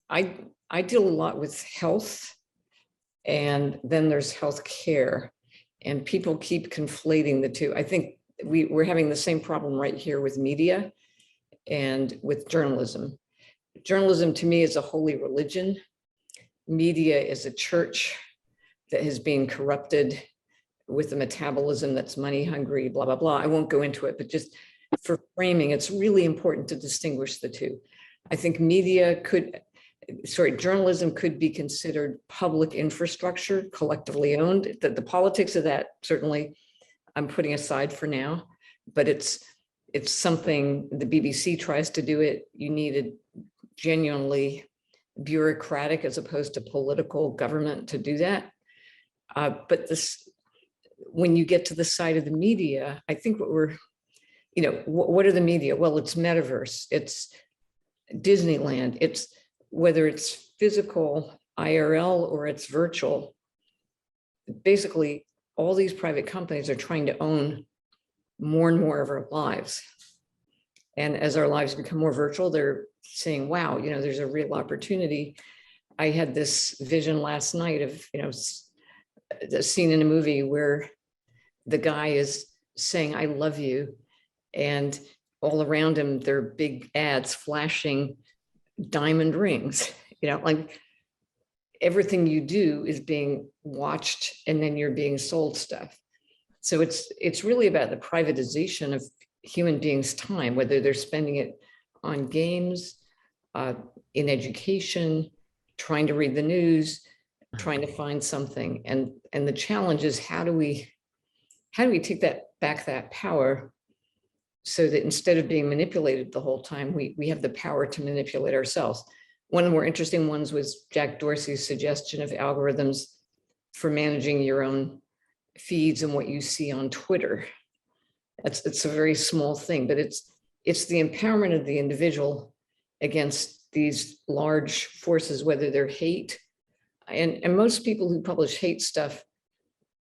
I deal a lot with health, and then there's health care, and people keep conflating the two. I think we're having the same problem right here with media and with journalism. Journalism to me is a holy religion. Media is a church that has been corrupted with a metabolism that's money hungry, blah, blah, blah. I won't go into it, but just for framing, it's really important to distinguish the two. I think journalism could be considered public infrastructure, collectively owned. The politics of that, certainly, I'm putting aside for now, but it's something the BBC tries to do it. You need a genuinely bureaucratic as opposed to political government to do that. But when you get to the side of the media, I think what are the media? Well, it's metaverse, it's Disneyland, it's whether it's physical IRL or it's virtual. Basically, all these private companies are trying to own more and more of our lives. And as our lives become more virtual, they're saying, wow, there's a real opportunity. I had this vision last night of, the scene in a movie where the guy is saying, I love you. And all around him, there are big ads flashing diamond rings, like everything you do is being watched and then you're being sold stuff. So it's really about the privatization of human beings' time, whether they're spending it on games, in education, trying to read the news, trying to find something. And the challenge is how do we take that power so that instead of being manipulated the whole time, we have the power to manipulate ourselves. One of the more interesting ones was Jack Dorsey's suggestion of algorithms for managing your own feeds and what you see on Twitter. It's a very small thing, but it's the empowerment of the individual against these large forces, whether they're hate. And most people who publish hate stuff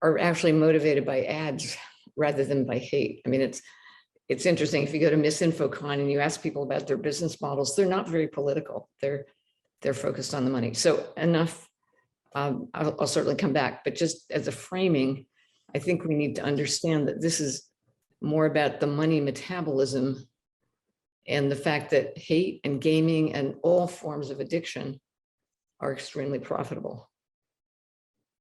are actually motivated by ads rather than by hate. I mean, it's interesting. If you go to MisinfoCon and you ask people about their business models, they're not very political. They're focused on the money. So enough. I'll certainly come back, but just as a framing, I think we need to understand that this is more about the money metabolism and the fact that hate and gaming and all forms of addiction are extremely profitable.